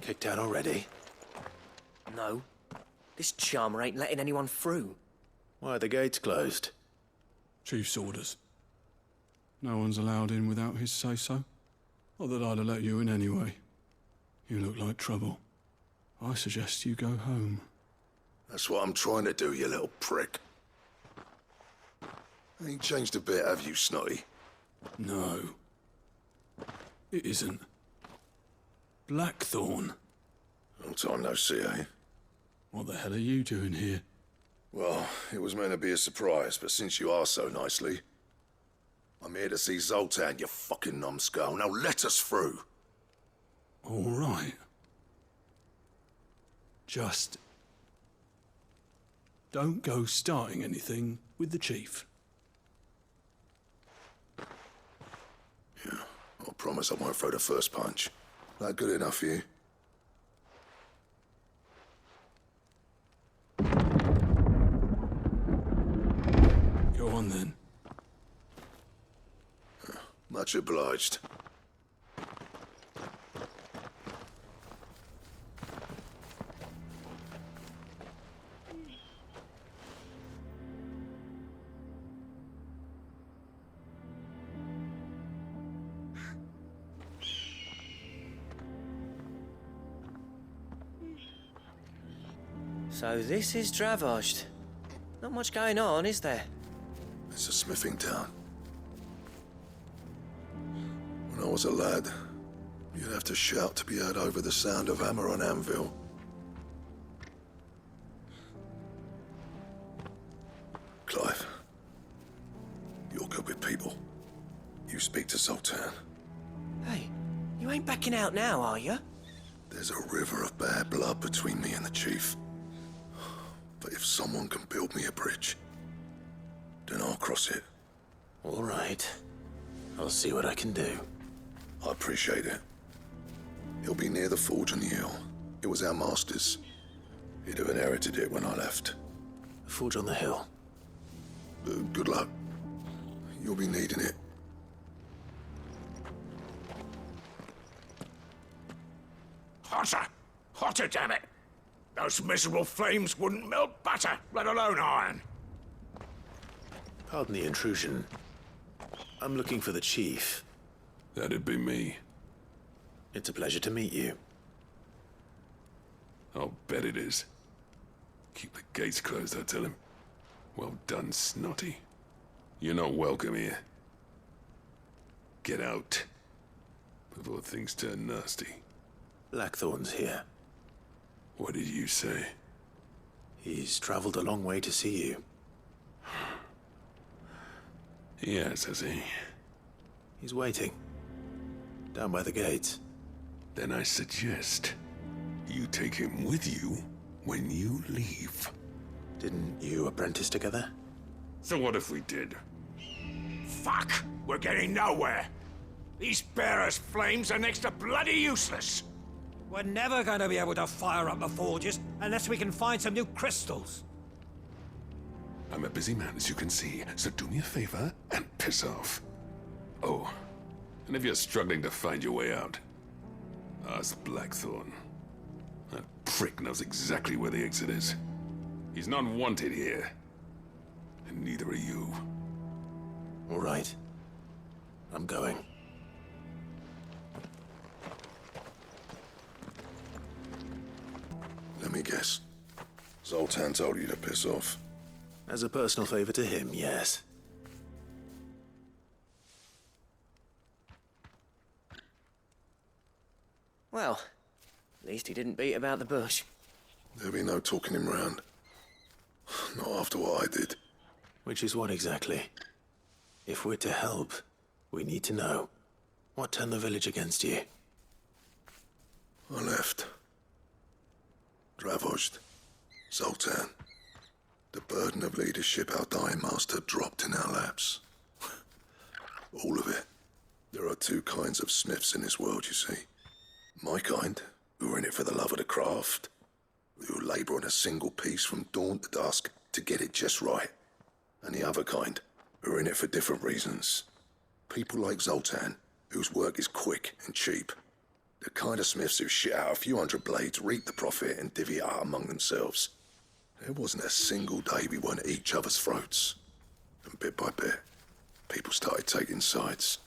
Kicked out already? No. This charmer ain't letting anyone through. Why are the gates closed? Chief's orders. No one's allowed in without his say-so. Not that I'd have let you in anyway. You look like trouble. I suggest you go home. That's what I'm trying to do, you little prick. Ain't changed a bit, have you, Snotty? No. It isn't. Blackthorne. Long time no see, eh? What the hell are you doing here? Well, it was meant to be a surprise, but since you are so nicely, I'm here to see Zoltan, you fucking numbskull. Now let us through. All right. Just don't go starting anything with the chief. Yeah, I promise I won't throw the first punch. That good enough for you? Go on then. Much obliged. So this is Dravozd. Not much going on, is there? It's a smithing town. When I was a lad, you'd have to shout to be heard over the sound of hammer on anvil. Clive, you're good with people. You speak to Zoltan. Hey, you ain't backing out now, are you? There's a river of bad blood between me and the chief. But if someone can build me a bridge, then I'll cross it. All right. I'll see what I can do. I appreciate it. He'll be near the forge on the hill. It was our master's. He'd have inherited it when I left. The forge on the hill. Good luck. You'll be needing it. Hotter! Hotter, damn it! Those miserable flames wouldn't melt butter, let alone iron. Pardon the intrusion. I'm looking for the chief. That'd be me. It's a pleasure to meet you. I'll bet it is. Keep the gates closed, I tell him. Well done, Snotty. You're not welcome here. Get out. Before things turn nasty. Blackthorne's here. What did you say? He's traveled a long way to see you. Yes, has he? He's waiting. Down by the gates. Then I suggest you take him with you when you leave. Didn't you apprentice together? So what if we did? Fuck! We're getting nowhere! These bearers' flames are next to bloody useless! We're never going to be able to fire up the forges unless we can find some new crystals. I'm a busy man, as you can see, so do me a favor and piss off. Oh, and if you're struggling to find your way out, ask Blackthorne. That prick knows exactly where the exit is. He's not wanted here. And neither are you. All right. I'm going. Let me guess. Zoltan told you to piss off. As a personal favor to him, yes. Well, at least he didn't beat about the bush. There'll be no talking him round. Not after what I did. Which is what exactly? If we're to help, we need to know. What turned the village against you? I left. Dravozd. Zoltan. The burden of leadership our dying master dropped in our laps. All of it. There are two kinds of smiths in this world, you see. My kind, who are in it for the love of the craft, who labour on a single piece from dawn to dusk to get it just right. And the other kind, who are in it for different reasons. People like Zoltan, whose work is quick and cheap. The kind of smiths who shit out a few hundred blades, reap the profit, and divvy it out among themselves. There wasn't a single day we weren't at each other's throats. And bit by bit, people started taking sides.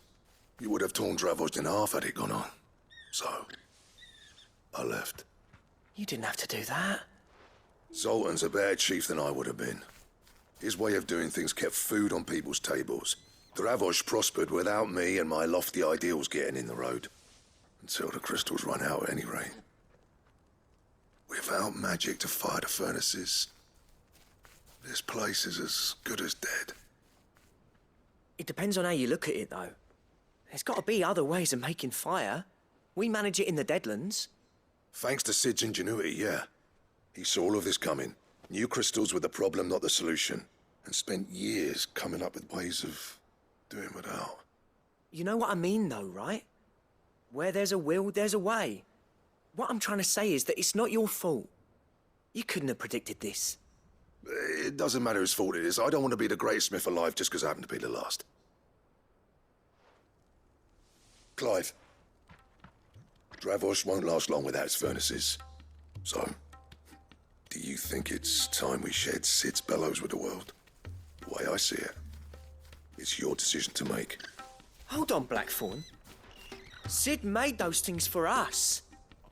You would have torn Dravost in half had it gone on. So, I left. You didn't have to do that. Zoltan's a better chief than I would have been. His way of doing things kept food on people's tables. Dravost prospered without me and my lofty ideals getting in the road. Until the crystals run out at any rate. Without magic to fire the furnaces, this place is as good as dead. It depends on how you look at it, though. There's got to be other ways of making fire. We manage it in the Deadlands. Thanks to Sid's ingenuity, yeah. He saw all of this coming. Knew crystals were the problem, not the solution. And spent years coming up with ways of doing without. You know what I mean, though, right? Where there's a will, there's a way. What I'm trying to say is that it's not your fault. You couldn't have predicted this. It doesn't matter whose fault it is. I don't want to be the greatest smith alive just because I happen to be the last. Clive. Dravost won't last long without its furnaces. So, do you think it's time we shared Sid's bellows with the world? The way I see it, it's your decision to make. Hold on, Blackthorne. Sid made those things for us.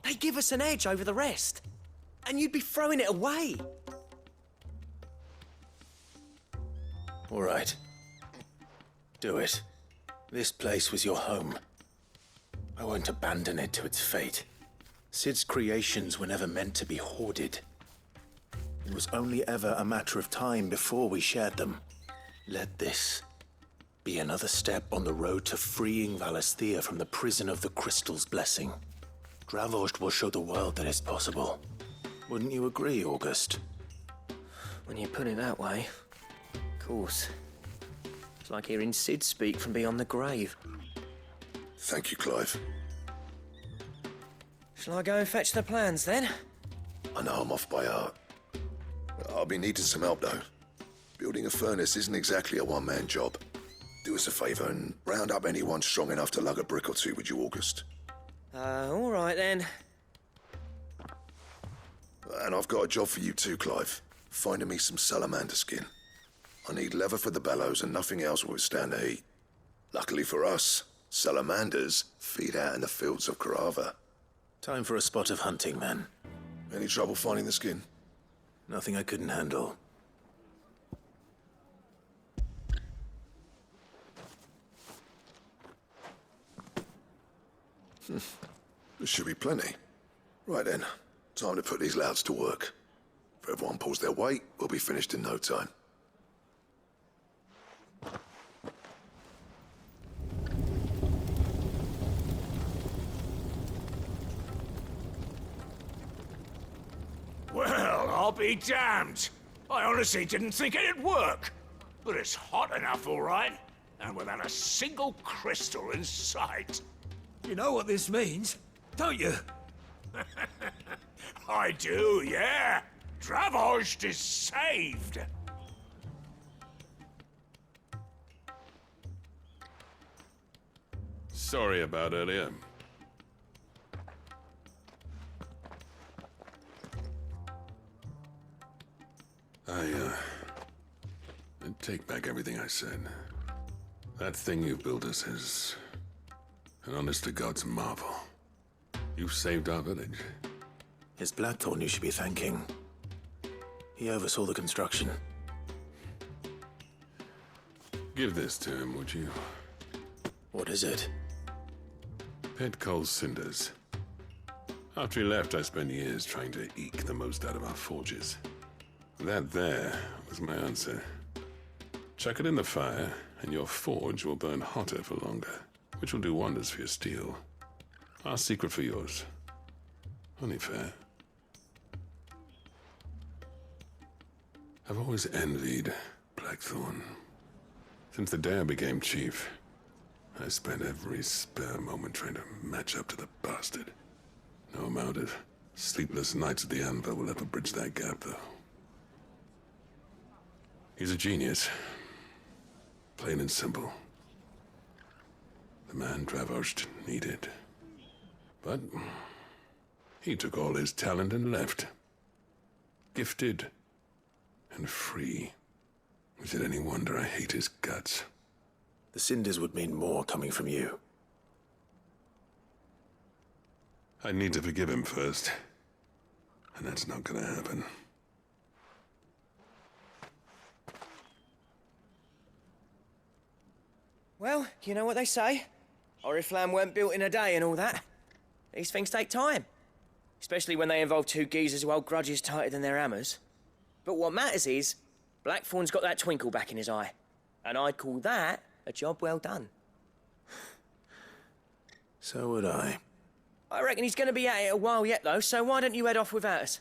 They give us an edge over the rest. And you'd be throwing it away. All right. Do it. This place was your home. I won't abandon it to its fate. Sid's creations were never meant to be hoarded. It was only ever a matter of time before we shared them. Let this be another step on the road to freeing Valisthea from the prison of the Crystal's blessing. Dravost will show the world that it's possible. Wouldn't you agree, August? When you put it that way, of course. It's like hearing Sid speak from beyond the grave. Thank you, Clive. Shall I go and fetch the plans, then? I know I'm off by heart. I'll be needing some help, though. Building a furnace isn't exactly a one-man job. Do us a favour and round up anyone strong enough to lug a brick or two, would you, August? All right, then. And I've got a job for you too, Clive. Finding me some salamander skin. I need leather for the bellows and nothing else will withstand the heat. Luckily for us, salamanders feed out in the fields of Carava. Time for a spot of hunting, man. Any trouble finding the skin? Nothing I couldn't handle. There should be plenty. Right then, time to put these louds to work. If everyone pulls their weight, we'll be finished in no time. Well, I'll be damned. I honestly didn't think it'd work. But it's hot enough, all right. And without a single crystal in sight. You know what this means, don't you? I do, yeah. Dravost is saved. Sorry about earlier. I take back everything I said. That thing you built us is an honest-to-God's marvel. You saved our village. It's Blackthorne you should be thanking. He oversaw the construction. Give this to him, would you? What is it? Pet Cole's cinders. After he left, I spent years trying to eke the most out of our forges. That there was my answer. Chuck it in the fire, and your forge will burn hotter for longer, which will do wonders for your steel. Our secret for yours. Only fair. I've always envied Blackthorne. Since the day I became chief, I spent every spare moment trying to match up to the bastard. No amount of sleepless nights at the anvil will ever bridge that gap, though. He's a genius. Plain and simple. The man Dravost needed. But he took all his talent and left. Gifted and free. Is it any wonder I hate his guts? The cinders would mean more coming from you. I need to forgive him first. And that's not gonna happen. Well, you know what they say. Oriflamme weren't built in a day and all that. These things take time. Especially when they involve two geezers who hold grudges tighter than their hammers. But what matters is, Blackthorne's got that twinkle back in his eye. And I'd call that a job well done. So would I. I reckon he's going to be at it a while yet, though, so why don't you head off without us?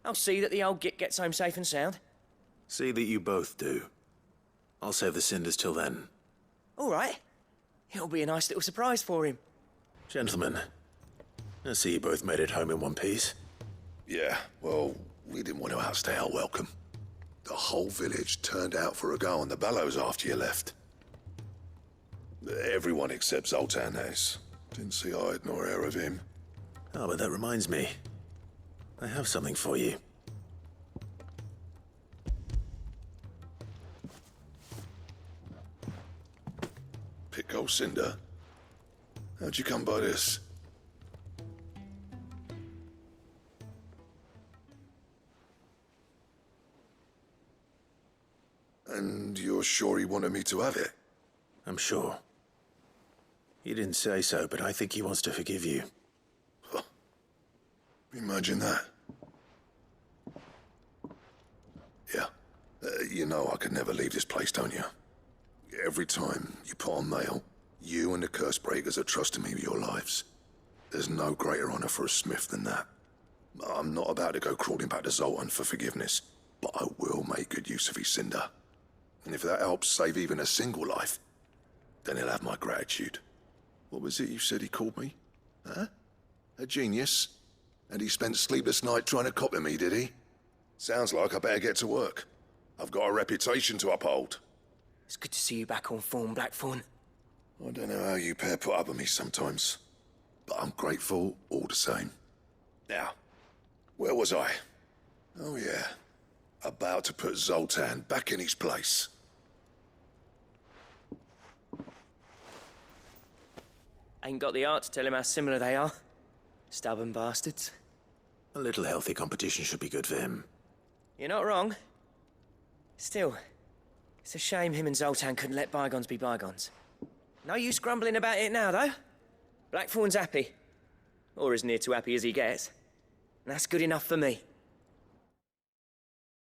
I'll see that the old git gets home safe and sound. See that you both do. I'll save the cinders till then. All right. It'll be a nice little surprise for him. Gentlemen, I see you both made it home in one piece. Yeah, well, we didn't want to outstay our welcome. The whole village turned out for a go on the bellows after you left. Everyone except Zoltan has. Didn't see hide nor hair of him. Oh, but that reminds me. I have something for you. Pico Cinder? How'd you come by this? And you're sure he wanted me to have it? I'm sure. He didn't say so, but I think he wants to forgive you. Huh. Imagine that. Yeah. You know I could never leave this place, don't you? Every time you put on mail, you and the curse breakers are trusting me with your lives. There's no greater honor for a smith than that. I'm not about to go crawling back to Zoltan for forgiveness, but I will make good use of his cinder. And if that helps save even a single life, then he'll have my gratitude. What was it you said he called me? Huh? A genius? And he spent sleepless night trying to copy me, did he? Sounds like I better get to work. I've got a reputation to uphold. It's good to see you back on form, Blackthorne. I don't know how you pair put up with me sometimes, but I'm grateful all the same. Now, where was I? Oh yeah, about to put Zoltan back in his place. Ain't got the art to tell him how similar they are. Stubborn bastards. A little healthy competition should be good for him. You're not wrong. Still, it's a shame him and Zoltan couldn't let bygones be bygones. No use grumbling about it now, though. Blackthorne's happy. Or as near to happy as he gets. And that's good enough for me.